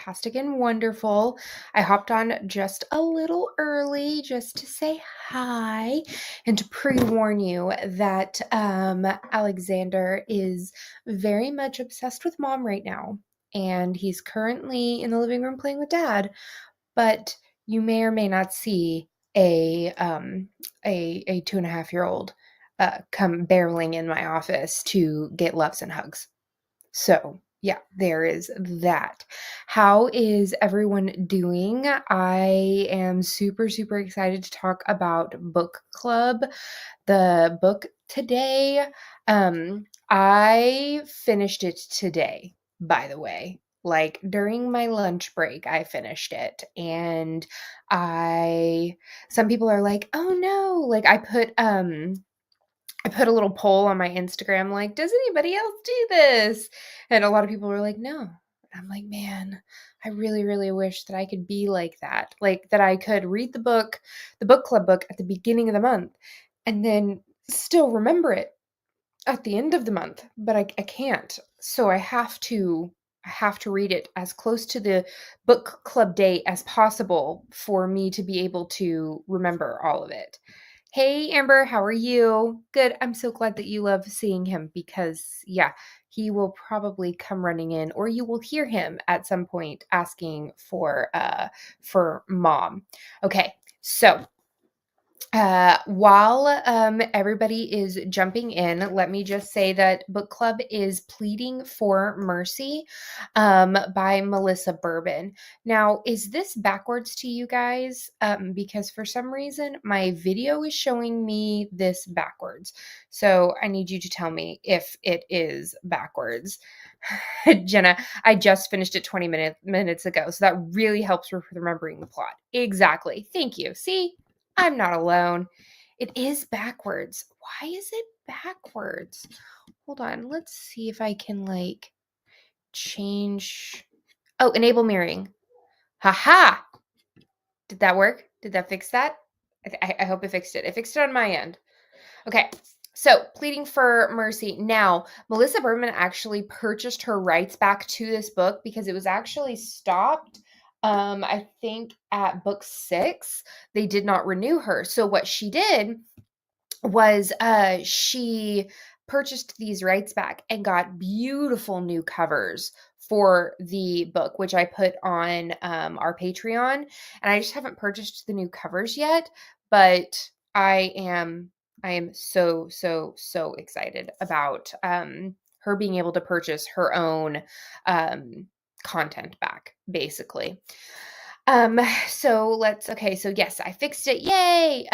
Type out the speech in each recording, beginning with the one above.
fantastic and wonderful. I hopped on just a little early just to say hi and to pre-warn you that Alexander is very much obsessed with mom right now. And he's currently in the living room playing with dad, but you may or may not see a 2.5-year-old come barreling in my office to get loves and hugs. So, yeah, there is that. How is everyone doing? I am super, super excited to talk about book club. The book today, I finished it today, by the way. Like during my lunch break, I finished it. And some people are like, oh no, like I put a little poll on my Instagram, like, does anybody else do this? And a lot of people were like, no. And I'm like, man, I really, really wish that I could be like that. Like that I could read the book club book at the beginning of the month and then still remember it at the end of the month. But I can't. So I have to read it as close to the book club date as possible for me to be able to remember all of it. Hey, Amber, how are you? Good. I'm so glad that you love seeing him because, yeah, he will probably come running in, or you will hear him at some point asking for mom. Okay, so while everybody is jumping in, let me just say that book club is Pleating for Mercy by Melissa Bourbon. Now, is this backwards to you guys? Because for some reason, my video is showing me this backwards. So I need you to tell me if it is backwards. Jenna, I just finished it 20 minutes ago, so that really helps with remembering the plot. Exactly. Thank you. See? I'm not alone. It is backwards. Why is it backwards? Hold on. Let's see if I can change. Oh, enable mirroring. Haha. Did that work? Did that fix that? I hope it fixed it. It fixed it on my end. Okay. So, Pleading for Mercy. Now, Melissa Bourbon actually purchased her rights back to this book because it was actually stopped I think at book 6. They did not renew her. So what she did was she purchased these rights back and got beautiful new covers for the book, which I put on our Patreon. And I just haven't purchased the new covers yet, but I am so, so, so excited about her being able to purchase her own content back, basically. So yes, I fixed it. Yay.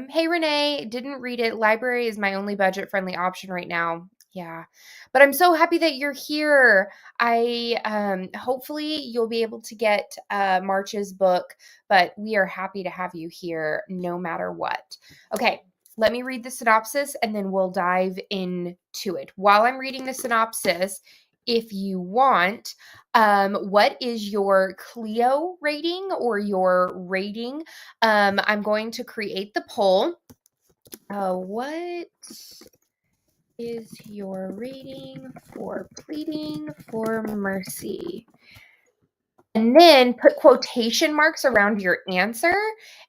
Hey Renee, didn't read it. Library is my only budget friendly option right now. Yeah. But I'm so happy that you're here. I hopefully you'll be able to get March's book, but we are happy to have you here no matter what. Okay. Let me read the synopsis and then we'll dive into it. While I'm reading the synopsis, if you want, what is your Clio rating or your rating? I'm going to create the poll. What is your rating for Pleading for Mercy? And then put quotation marks around your answer,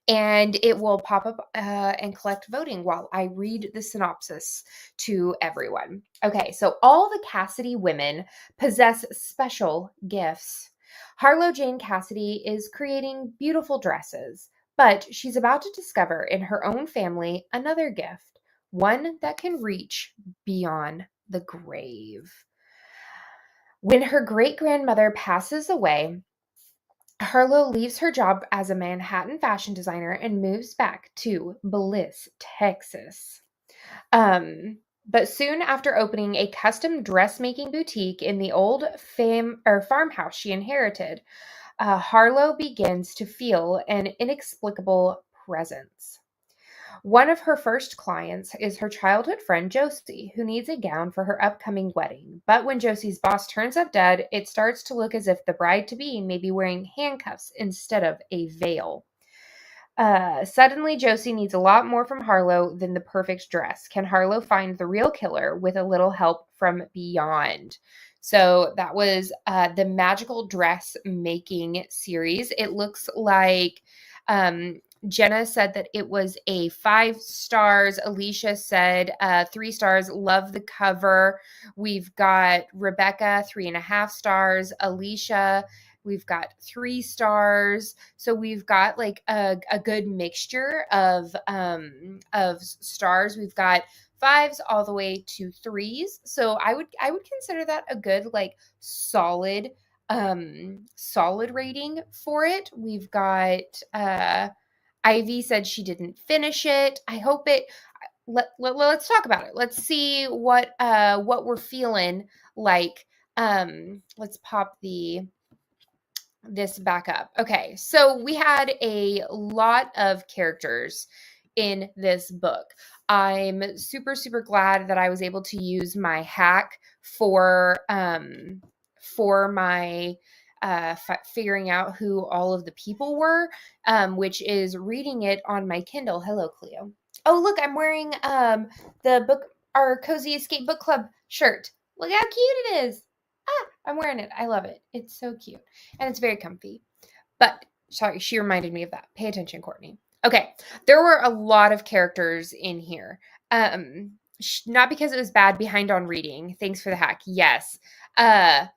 and it will pop up and collect voting while I read the synopsis to everyone. Okay, so all the Cassidy women possess special gifts. Harlow Jane Cassidy is creating beautiful dresses, but she's about to discover in her own family another gift, one that can reach beyond the grave. When her great-grandmother passes away, Harlow leaves her job as a Manhattan fashion designer and moves back to Bliss, Texas. But soon after opening a custom dressmaking boutique in the old farmhouse she inherited, Harlow begins to feel an inexplicable presence. One of her first clients is her childhood friend Josie, who needs a gown for her upcoming wedding. But when Josie's boss turns up dead, it starts to look as if the bride-to-be may be wearing handcuffs instead of a veil. Suddenly, Josie needs a lot more from Harlow than the perfect dress. Can Harlow find the real killer with a little help from beyond? So that was the Magical Dress Making series. It looks like Jenna said that it was a 5 stars. Alicia said 3 stars. Love the cover. We've got Rebecca, 3.5 stars. Alicia, we've got 3 stars. So we've got like a good mixture of stars. We've got 5s all the way to 3s. So I would consider that a good like solid rating for it. We've got Ivy said she didn't finish it. I hope it let's talk about it. Let's see what we're feeling like. Let's pop this back up. Okay, so we had a lot of characters in this book. I'm super, super glad that I was able to use my hack for my figuring out who all of the people were, which is reading it on my Kindle. Hello, Cleo. Oh, look, I'm wearing our Cozy Escape Book Club shirt. Look how cute it is. I'm wearing it. I love it. It's so cute. And it's very comfy. But, sorry, she reminded me of that. Pay attention, Courtney. Okay, there were a lot of characters in here. Not because it was bad behind on reading. Thanks for the hack. Yes. I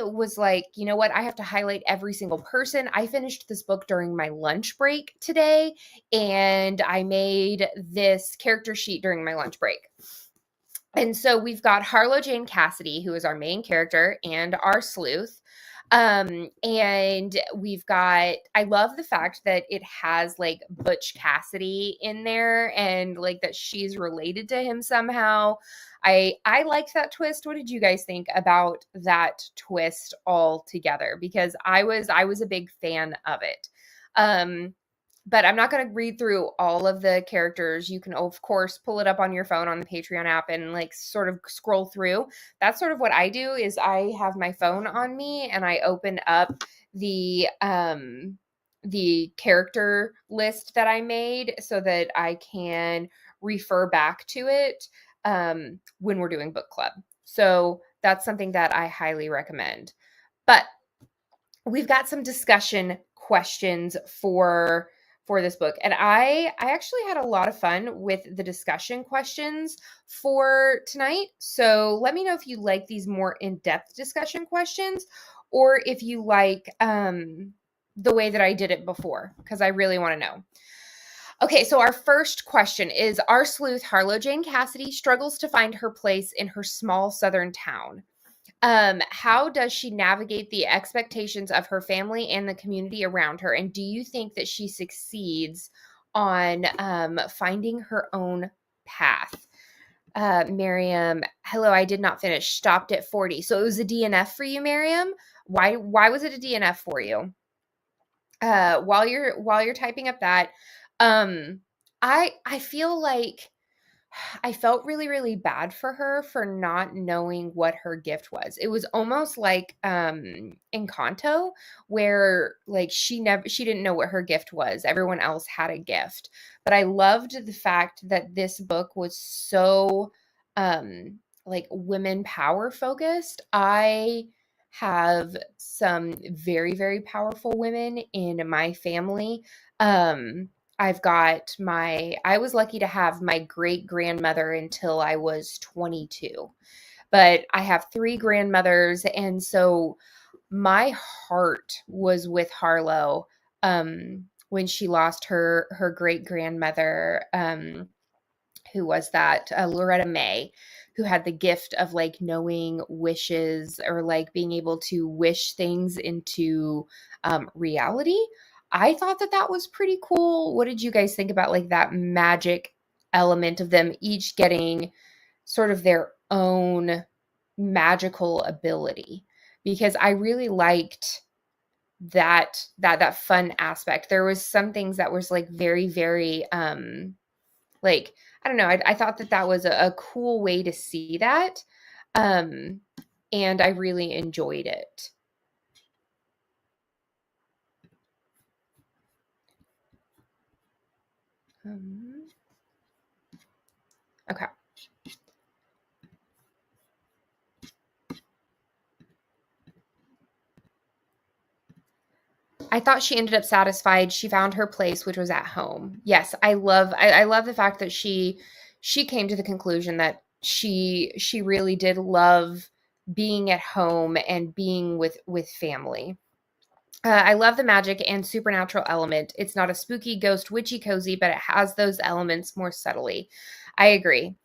was like, you know what? I have to highlight every single person. I finished this book during my lunch break today, and I made this character sheet during my lunch break. And so we've got Harlow Jane Cassidy, who is our main character and our sleuth. And we've got, I love the fact that it has like Butch Cassidy in there and like that she's related to him somehow. I liked that twist. What did you guys think about that twist altogether? Because I was a big fan of it. But I'm not going to read through all of the characters. You can, of course, pull it up on your phone on the Patreon app and like sort of scroll through. That's sort of what I do is I have my phone on me and I open up the character list that I made so that I can refer back to it when we're doing book club. So that's something that I highly recommend. But we've got some discussion questions for this book. And I actually had a lot of fun with the discussion questions for tonight. So let me know if you like these more in-depth discussion questions or if you like the way that I did it before, because I really want to know. Okay, so our first question is, our sleuth Harlow Jane Cassidy struggles to find her place in her small southern town. How does she navigate the expectations of her family and the community around her? And do you think that she succeeds on finding her own path? Miriam, hello, I did not finish. Stopped at 40. So it was a DNF for you, Miriam? Why was it a DNF for you? While you're typing up that, I feel like I felt really, really bad for her for not knowing what her gift was. It was almost like Encanto, where like she didn't know what her gift was. Everyone else had a gift. But I loved the fact that this book was so like women power focused. I have some very, very powerful women in my family. I was lucky to have my great grandmother until I was 22, but I have 3 grandmothers. And so my heart was with Harlow, when she lost her great grandmother, who was that? Loretta May, who had the gift of like knowing wishes or like being able to wish things into reality. I thought that was pretty cool. What did you guys think about like that magic element of them each getting sort of their own magical ability? Because I really liked that fun aspect. There was some things that was like very, very like, I don't know, I thought that was a cool way to see that. And I really enjoyed it. Okay. I thought she ended up satisfied. She found her place, which was at home. Yes, I love the fact that she came to the conclusion that she really did love being at home and being with family. I love the magic and supernatural element. It's not a spooky, ghost, witchy cozy, but it has those elements more subtly. I agree.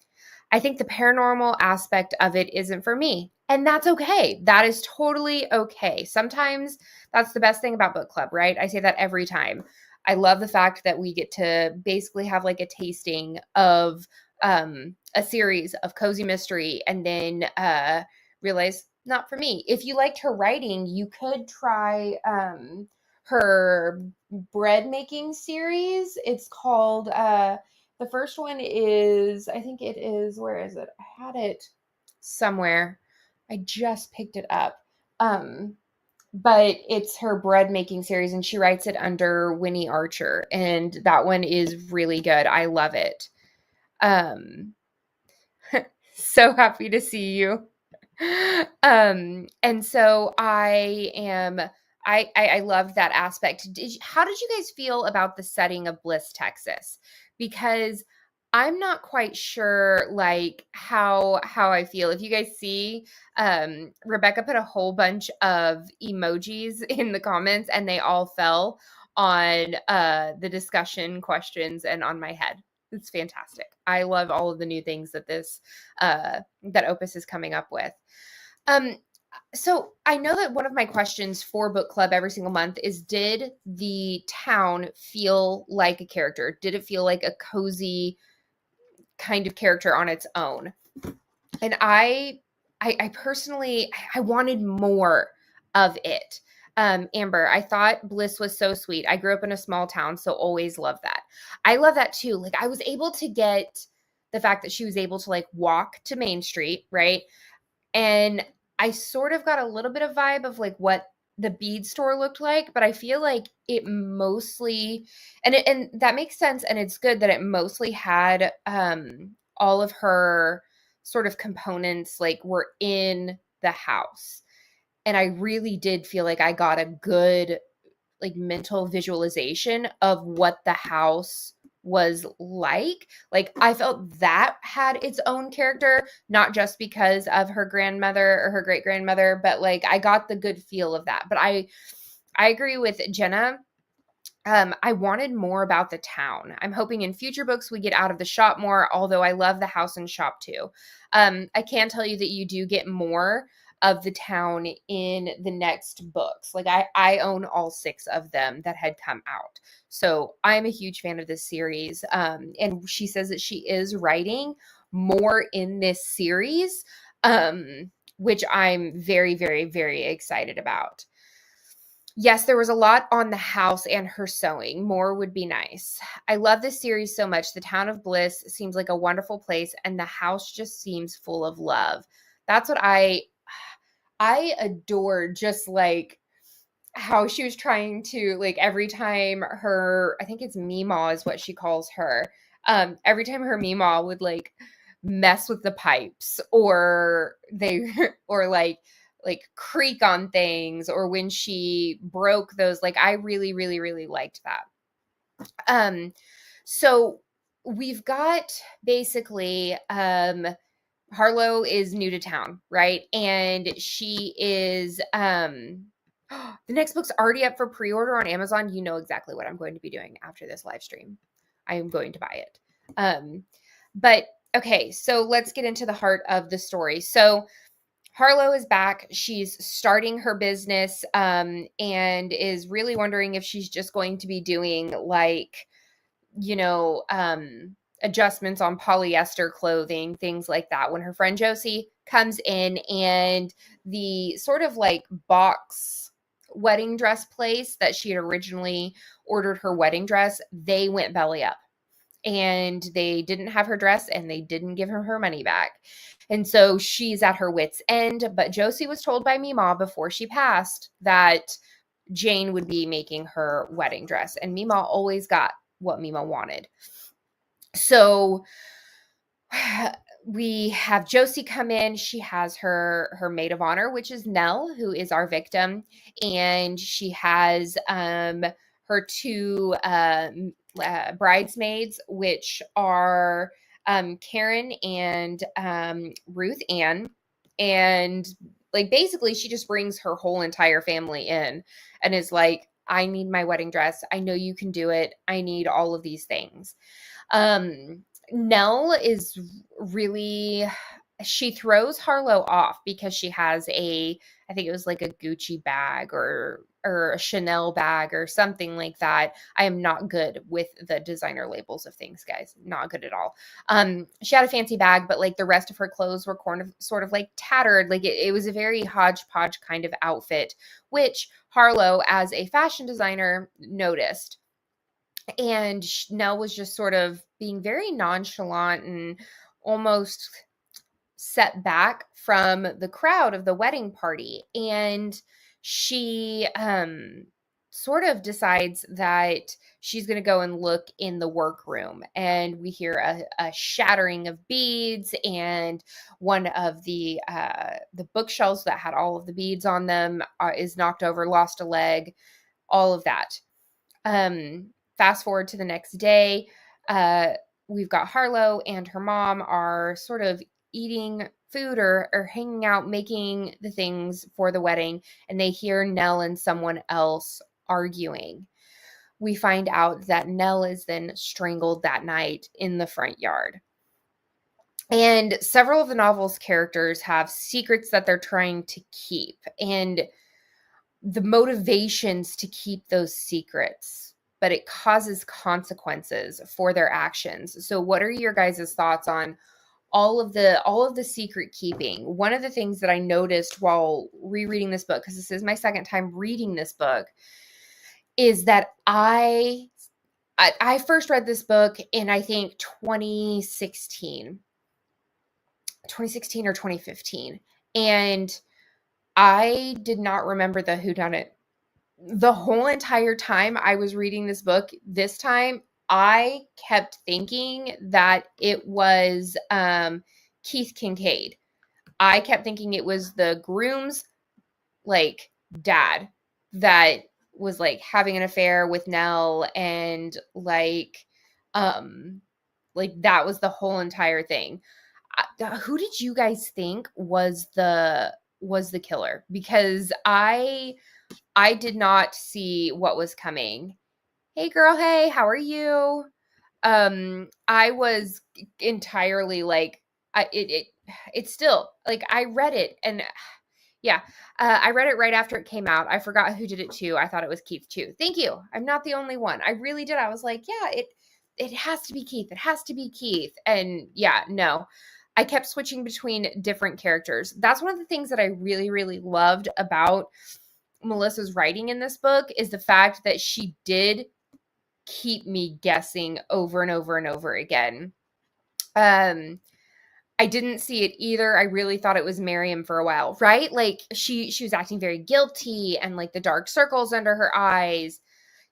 I think the paranormal aspect of it isn't for me. And that's okay. That is totally okay. Sometimes that's the best thing about book club, right? I say that every time. I love the fact that we get to basically have like a tasting of a series of cozy mystery and then realize not for me. If you liked her writing, you could try her bread making series. It's called the first one is, I think it is, where is it? I had it somewhere. I just picked it up. But it's her bread making series and she writes it under Winnie Archer. And that one is really good. I love it. So happy to see you. And so I love that aspect. How did you guys feel about the setting of Bliss, Texas? Because I'm not quite sure like how I feel. If you guys see, Rebecca put a whole bunch of emojis in the comments and they all fell on the discussion questions and on my head. It's fantastic. I love all of the new things that that Opus is coming up with. So I know that one of my questions for book club every single month is, did the town feel like a character? Did it feel like a cozy kind of character on its own? And I personally, I wanted more of it. Amber, I thought Bliss was so sweet. I grew up in a small town, so always love that. I love that too. Like I was able to get the fact that she was able to like walk to Main Street, right? And I sort of got a little bit of vibe of like what the bead store looked like, but I feel like it mostly, and that makes sense, and it's good that it mostly had all of her sort of components like were in the house. And I really did feel like I got a good like mental visualization of what the house was like. Like I felt that had its own character, not just because of her grandmother or her great grandmother, but like I got the good feel of that. But I agree with Jenna. I wanted more about the town. I'm hoping in future books we get out of the shop more, although I love the house and shop too. I can tell you that you do get more of the town in the next books. Like I own all 6 of them that had come out. So I'm a huge fan of this series. And she says that she is writing more in this series, which I'm very, very, very excited about. Yes, there was a lot on the house and her sewing. More would be nice. I love this series so much. The town of Bliss seems like a wonderful place, and the house just seems full of love. That's what I adored, just like how she was trying to, like, every time her, I think it's Meemaw is what she calls her. Every time her Meemaw would like mess with the pipes or they or like creak on things, or when she broke those, like I really, really, really liked that. So we've got basically Harlow is new to town, right? And she is the next book's already up for pre-order on Amazon. You know exactly what I'm going to be doing after this live stream. I am going to buy it. But okay, so let's get into the heart of the story. So Harlow is back. She's starting her business and is really wondering if she's just going to be doing like, you know, adjustments on polyester clothing, things like that. When her friend Josie comes in, and the sort of like box wedding dress place that she had originally ordered her wedding dress, they went belly up. And they didn't have her dress and they didn't give her money back. And so she's at her wit's end. But Josie was told by Meemaw before she passed that Jane would be making her wedding dress. And Meemaw always got what Meemaw wanted. So we have Josie come in. She has her maid of honor, which is Nell, who is our victim, and she has her two bridesmaids, which are Karen and Ruth Ann, and like basically she just brings her whole entire family in and is like, I need my wedding dress. I know you can do it. I need all of these things. Nell is really, she throws Harlow off because she has I think it was like a Gucci bag or a Chanel bag or something like that. I am not good with the designer labels of things, guys. Not good at all. She had a fancy bag, but like the rest of her clothes were sort of like tattered. Like it was a very hodgepodge kind of outfit, which Harlow, as a fashion designer, noticed. And Nell was just sort of being very nonchalant and almost set back from the crowd of the wedding party. And she sort of decides that she's going to go and look in the workroom. And we hear a shattering of beads, and one of the bookshelves that had all of the beads on them is knocked over, lost a leg, all of that. Fast forward to the next day, we've got Harlow and her mom are sort of eating food or hanging out, making the things for the wedding, and they hear Nell and someone else arguing. We find out that Nell is then strangled that night in the front yard. And several of the novel's characters have secrets that they're trying to keep, and the motivations to keep those secrets, but it causes consequences for their actions. So what are your guys' thoughts on all of the secret keeping? One of the things that I noticed while rereading this book, because this is my second time reading this book, is that I first read this book in, I think, 2016 or 2015. And I did not remember the whodunit. The whole entire time I was reading this book this time, I kept thinking that it was Keith Kincaid. I kept thinking it was the groom's like dad that was like having an affair with Nell, and like that was the whole entire thing. Who did you guys think was the killer? Because I did not see what was coming. Hey girl, hey, how are you? I was entirely like, it's still like, I read it, and yeah, I read it right after it came out. I forgot who did it too. I thought it was Keith too. Thank you. I'm not the only one. I really did. I was like, yeah, it has to be Keith. It has to be Keith. And yeah, no. I kept switching between different characters. That's one of the things that I really, really loved about Melissa's writing in this book, is the fact that she did keep me guessing over and over and over again. I didn't see it either. I really thought it was Miriam for a while, right? Like she was acting very guilty, and like the dark circles under her eyes.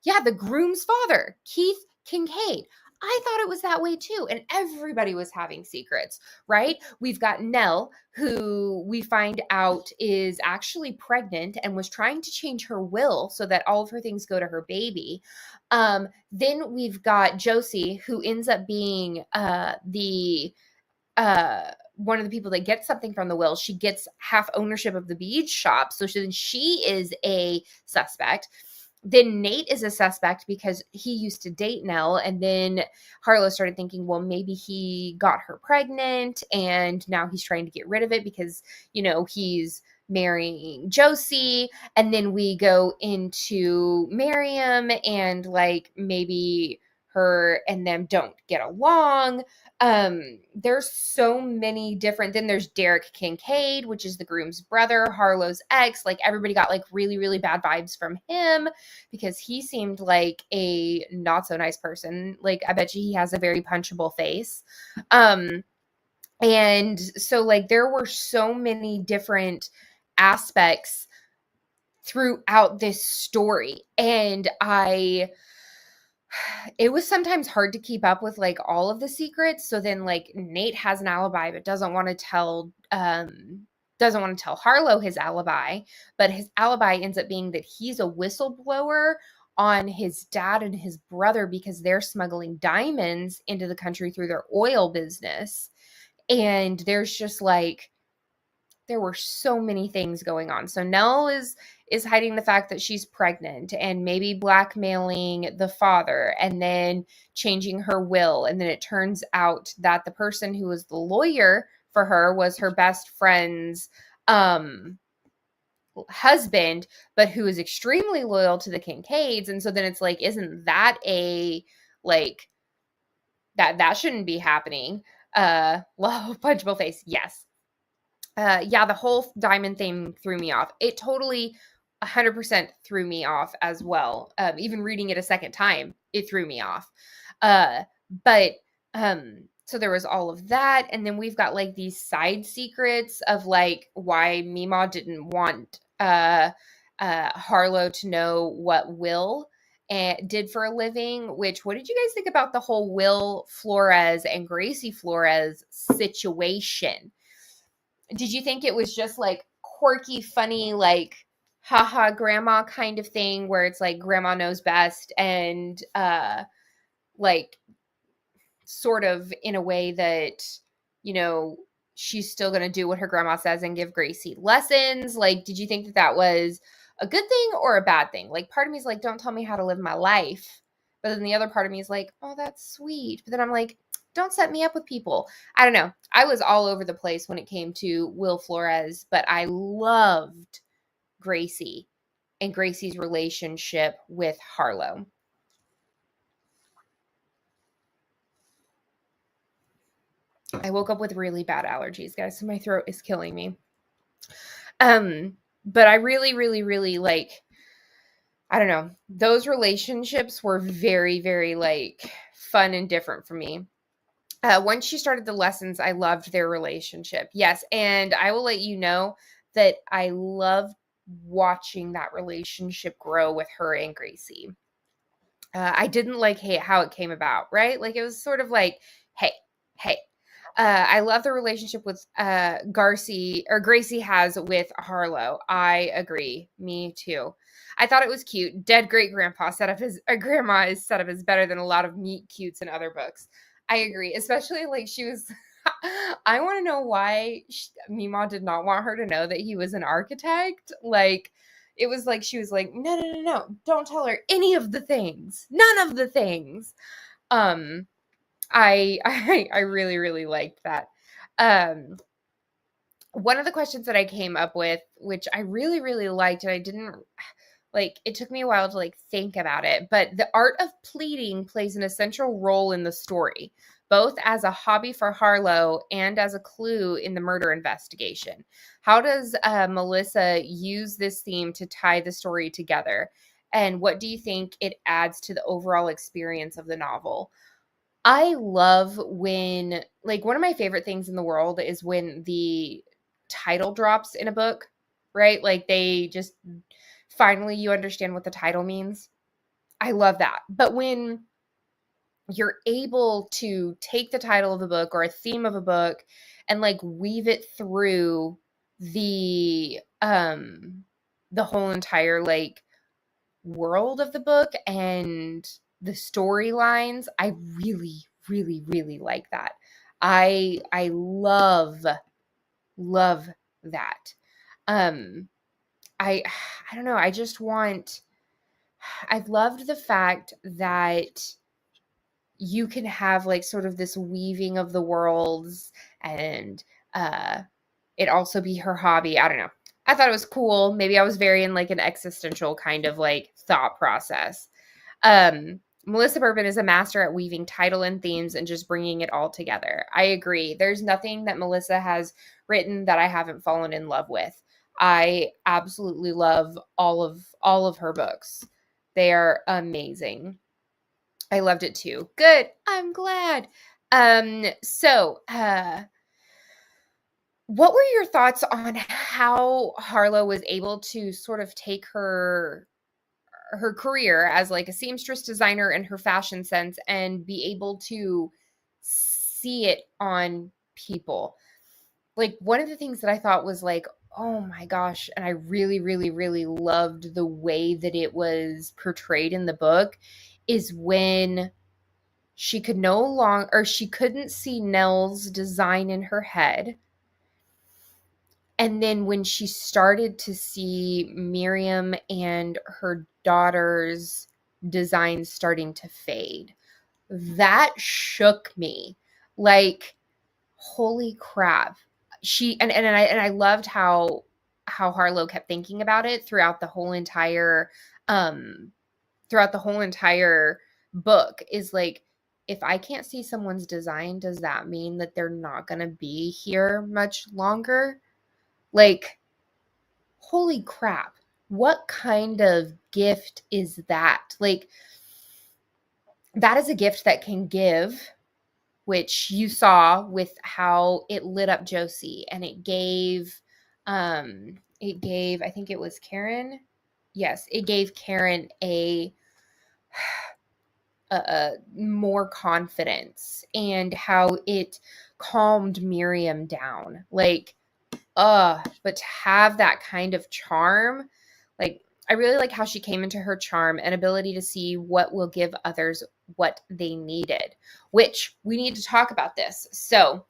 Yeah, the groom's father, Keith Kincaid. I thought it was that way too. And everybody was having secrets, right? We've got Nell, who we find out is actually pregnant and was trying to change her will so that all of her things go to her baby. Then we've got Josie, who ends up being one of the people that gets something from the will. She gets half ownership of the bead shop. So then she is a suspect. Then Nate is a suspect because he used to date Nell. And then Harlow started thinking, well, maybe he got her pregnant and now he's trying to get rid of it because, he's marrying Josie. And then we go into Miriam, and like maybe her and them don't get along. There's so many different. Then there's Derek Kincaid, which is the groom's brother, Harlow's ex. Like everybody got like really, really bad vibes from him because he seemed like a not so nice person. Like I bet you he has a very punchable face. And so like there were so many different aspects throughout this story, and I it was sometimes hard to keep up with like all of the secrets. So then like Nate has an alibi but doesn't want to tell Harlow his alibi, but his alibi ends up being that he's a whistleblower on his dad and his brother because they're smuggling diamonds into the country through their oil business. And there's just like there were so many things going on. So Nell is hiding the fact that she's pregnant and maybe blackmailing the father and then changing her will. And then it turns out that the person who was the lawyer for her was her best friend's husband, but who is extremely loyal to the Kincaids. And so then it's like, isn't that a like that shouldn't be happening? Punchable face. Yes. Yeah, the whole diamond thing threw me off. It totally 100% threw me off as well. Even reading it a second time, it threw me off. But so there was all of that. And then we've got like these side secrets of like why Mima didn't want Harlow to know what Will did for a living, which what did you guys think about the whole Will Flores and Gracie Flores situation? Did you think it was just like quirky, funny, like haha grandma kind of thing where it's like grandma knows best and like sort of in a way that, you know, she's still going to do what her grandma says and give Gracie lessons? Like, did you think that that was a good thing or a bad thing? Like, part of me is like, don't tell me how to live my life. But then the other part of me is like, oh, that's sweet. But then I'm like, don't set me up with people. I don't know. I was all over the place when it came to Will Flores, but I loved Gracie and Gracie's relationship with Harlow. I woke up with really bad allergies, guys, so my throat is killing me. But I really, really, really like, I don't know, those relationships were very, very like fun and different for me. Once she started the lessons, I loved their relationship. Yes, and I will let you know that I loved watching that relationship grow with her and Gracie. I didn't like how it came about, right? Like it was sort of like, hey, hey. I love the relationship with Gracie has with Harlow. I agree. Me too. I thought it was cute. Dead great grandpa set up his grandma is set up as better than a lot of meet cutes in other books. I agree, especially like she was. I want to know why Mima did not want her to know that he was an architect. Like it was like she was like, no, don't tell her any of the things, none of the things. I really, really liked that. One of the questions that I came up with, which I really, really liked, and I didn't like, it took me a while to like think about it, but the art of pleating plays an essential role in the story, both as a hobby for Harlow and as a clue in the murder investigation. How does Melissa use this theme to tie the story together? And what do you think it adds to the overall experience of the novel? I love when, like, one of my favorite things in the world is when the title drops in a book, right? Like, they just finally you understand what the title means. I love that. But when you're able to take the title of a book or a theme of a book and like weave it through the whole entire like world of the book and the storylines, I really, really, really like that. I love that. Um I I don't know, I just want I've loved the fact that you can have like sort of this weaving of the worlds and it also be her hobby. I don't know. I thought it was cool. Maybe I was very in like an existential kind of like thought process. Melissa Bourbon is a master at weaving title and themes and just bringing it all together. I agree. There's nothing that Melissa has written that I haven't fallen in love with. I absolutely love all of her books. They are amazing. I loved it too. Good. I'm glad. So, what were your thoughts on how Harlow was able to sort of take her career as like a seamstress designer in her fashion sense and be able to see it on people. Like one of the things that I thought was like, oh my gosh, and I really, really, really loved the way that it was portrayed in the book is when she could no longer, or she couldn't see Nell's design in her head. And then when she started to see Miriam and her daughter's designs starting to fade, that shook me. Like, holy crap. And I loved how Harlow kept thinking about it throughout the whole entire um book, is like, if I can't see someone's design, does that mean that they're not going to be here much longer? Like, holy crap. What kind of gift is that? Like, that is a gift that can give, which you saw with how it lit up Josie, and it gave, I think it was Karen. Yes, it gave Karen a more confidence, and how it calmed Miriam down. Like, but to have that kind of charm, like, I really like how she came into her charm and ability to see what will give others what they needed, which we need to talk about this. So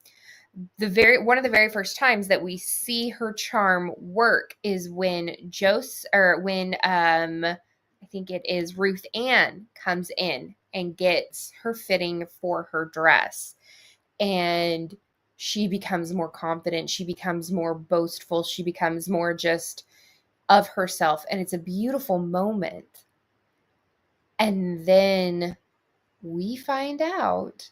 one of the very first times that we see her charm work is when I think it is Ruth Ann comes in and gets her fitting for her dress, and she becomes more confident, she becomes more boastful, she becomes more just of herself, and it's a beautiful moment. And then we find out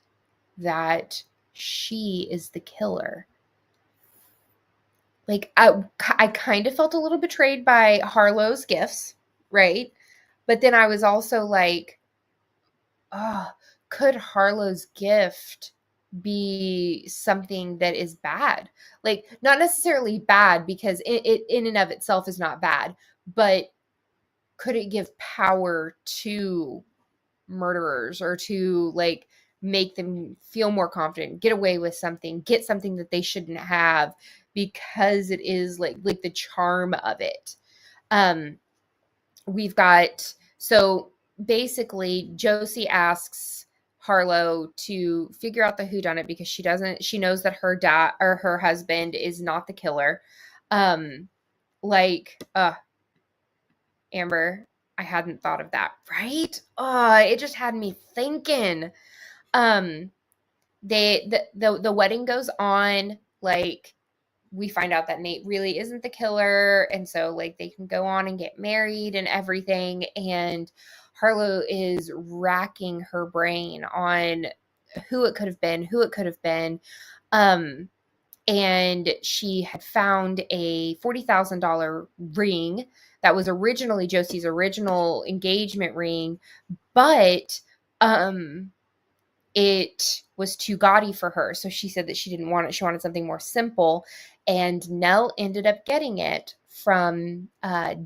that she is the killer. Like, I kind of felt a little betrayed by Harlow's gifts, right? But then I was also like, oh, could Harlow's gift be something that is bad? Like, not necessarily bad, because it in and of itself is not bad, but could it give power to murderers, or to like make them feel more confident, get away with something, get something that they shouldn't have, because it is like the charm of it. We've got, so basically Josie asks Harlow to figure out the whodunit, because she knows that her dad or her husband is not the killer. Like, Amber, I hadn't thought of that, right? It just had me thinking. The wedding goes on, like, we find out that Nate really isn't the killer, and so like they can go on and get married and everything, and Harlow is racking her brain on who it could have been. And she had found a $40,000 ring that was originally Josie's original engagement ring, but it was too gaudy for her. So she said that she didn't want it. She wanted something more simple. And Nell ended up getting it from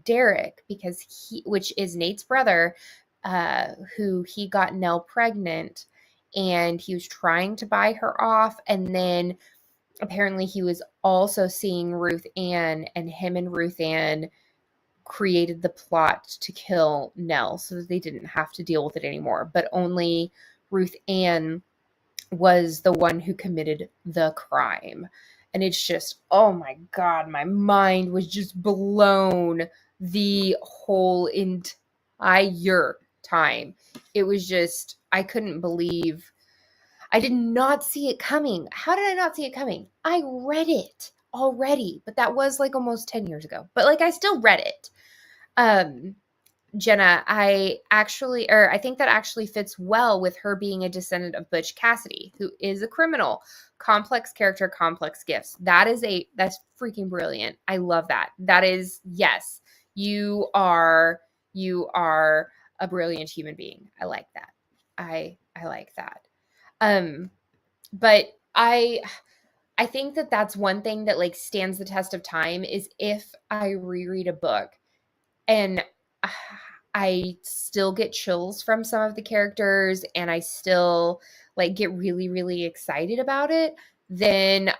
Derek, which is Nate's brother, who he got Nell pregnant, and he was trying to buy her off. And then apparently he was also seeing Ruth Ann, and him and Ruth Ann created the plot to kill Nell so that they didn't have to deal with it anymore. But only Ruth Ann was the one who committed the crime. And it's just, oh my God, my mind was just blown the whole entire time. It was just, I couldn't believe, I did not see it coming. How did I not see it coming? I read it already, but that was like almost 10 years ago. But like, I still read it. Jenna, I think that actually fits well with her being a descendant of Butch Cassidy, who is a criminal. Complex character, complex gifts. That's freaking brilliant. I love that. That is, yes, you are a brilliant human being. I like that. I like that. But I think that that's one thing that like stands the test of time, is if I reread a book and I still get chills from some of the characters and I still like get really, really excited about it, then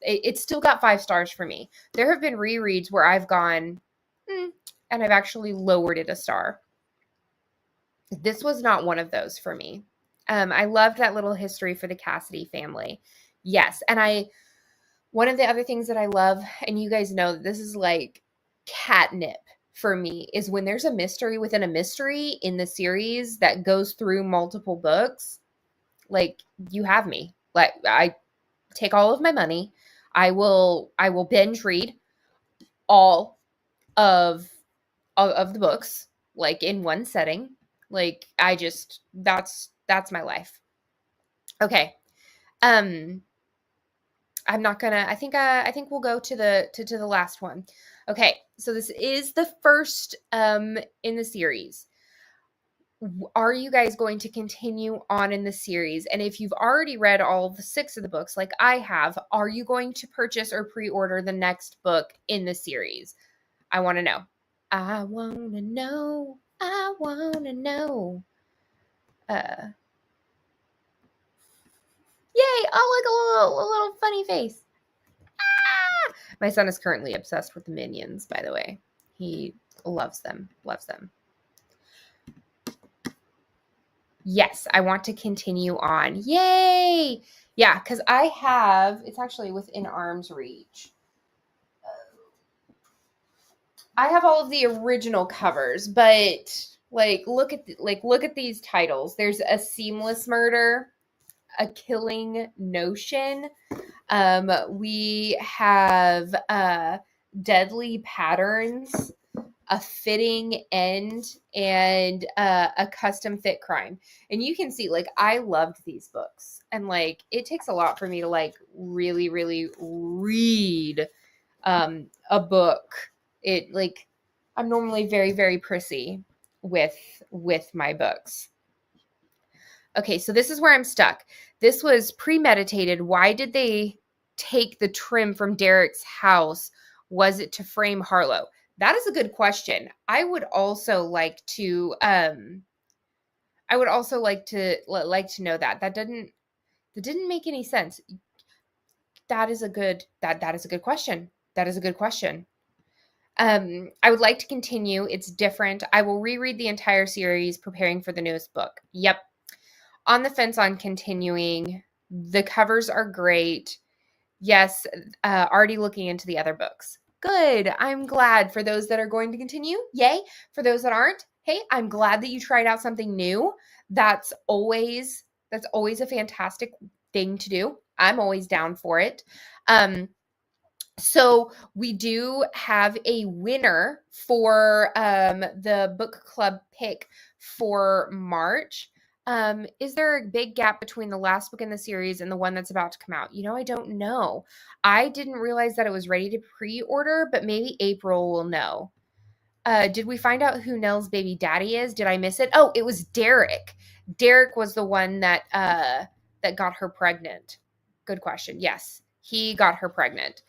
it's still got 5 stars for me. There have been rereads where I've gone, and I've actually lowered it a star. This was not one of those for me. I loved that little history for the Cassidy family. Yes, and one of the other things that I love, and you guys know that this is like catnip for me, is when there's a mystery within a mystery in the series that goes through multiple books. Like, you have me. Like, I take all of my money. I will binge read all of the books, like, in one setting. Like, that's my life. Okay. I'm not gonna. I think we'll go to the last one. Okay, so this is the first in the series. Are you guys going to continue on in the series? And if you've already read all the 6 of the books, like I have, are you going to purchase or pre-order the next book in the series? I want to know. I want to know. I want to know. Yay! Oh, look, a little funny face. Ah! My son is currently obsessed with the Minions, by the way. He loves them. Yes, I want to continue on. Yay! Yeah, because it's actually within arm's reach. I have all of the original covers, but look at these titles. There's A Seamless Murder, A Killing Notion. We have Deadly Patterns, A Fitting End, and A Custom Fit Crime. And you can see, like, I loved these books. And, like, it takes a lot for me to, like, really, really read a book. It, like, I'm normally very, very prissy with my books. Okay, so this is where I'm stuck. This was premeditated. Why did they take the trim from Derek's house? Was it to frame Harlow? That is a good question. I would also like to know that. That didn't make any sense. That is a good question. That is a good question. I would like to continue. It's different. I will reread the entire series preparing for the newest book. Yep. On the fence on continuing. The covers are great. Yes, already looking into the other books. Good. I'm glad for those that are going to continue. Yay. For those that aren't, hey, I'm glad that you tried out something new. That's always a fantastic thing to do. I'm always down for it. So we do have a winner for the book club pick for March. Is there a big gap between the last book in the series and the one that's about to come out? I don't know. I didn't realize that it was ready to pre-order, but maybe April will know. Did we find out who Nell's baby daddy is? Did I miss it? Oh, it was Derek. Derek was the one that got her pregnant. Good question. Yes, he got her pregnant.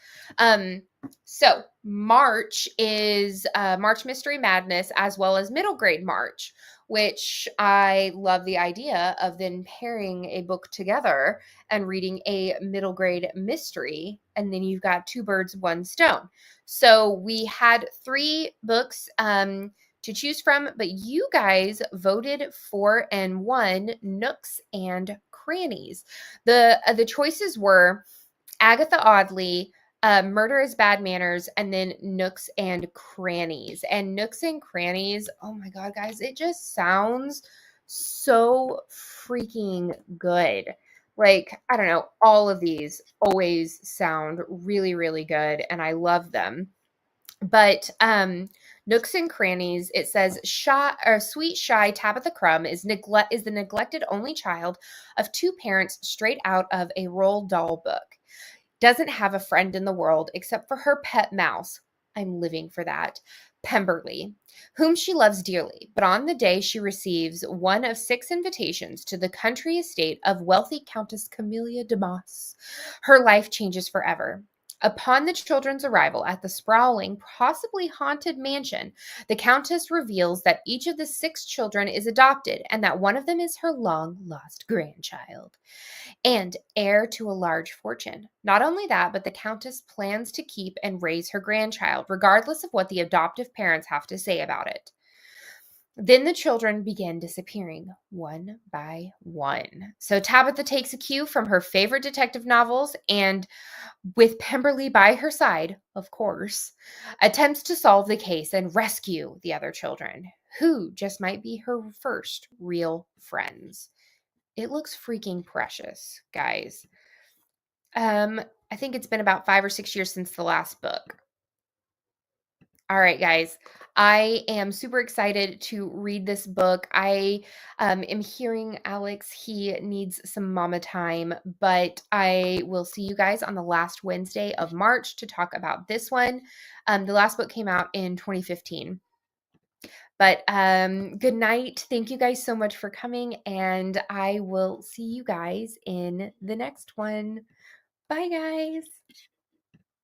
So March is March Mystery Madness, as well as Middle Grade March, which I love the idea of then pairing a book together and reading a middle grade mystery. And then you've got 2 birds, 1 stone. So we had 3 books to choose from, but you guys voted 4 and 1 Nooks and Crannies. The choices were Agatha Audley, Murder is Bad Manners, and then Nooks and Crannies. And Nooks and Crannies, oh my God, guys, it just sounds so freaking good. Like, I don't know, all of these always sound really, really good, and I love them. But Nooks and Crannies, it says, sweet, shy Tabitha Crumb is the neglected only child of 2 parents straight out of a Roald Dahl book. Doesn't have a friend in the world except for her pet mouse. I'm living for that. Pemberley, whom she loves dearly. But on the day she receives one of 6 invitations to the country estate of wealthy Countess Camelia de Moss, her life changes forever. Upon the children's arrival at the sprawling, possibly haunted mansion, the Countess reveals that each of the 6 children is adopted and that one of them is her long-lost grandchild and heir to a large fortune. Not only that, but the Countess plans to keep and raise her grandchild, regardless of what the adoptive parents have to say about it. Then the children begin disappearing one by one. So Tabitha takes a cue from her favorite detective novels and, with Pemberley by her side, of course, attempts to solve the case and rescue the other children, who just might be her first real friends. It looks freaking precious, guys. I think it's been about 5 or 6 years since the last book. All right, guys. I am super excited to read this book. I am hearing Alex, he needs some mama time, but I will see you guys on the last Wednesday of March to talk about this one. The last book came out in 2015. But good night. Thank you guys so much for coming, and I will see you guys in the next one. Bye, guys.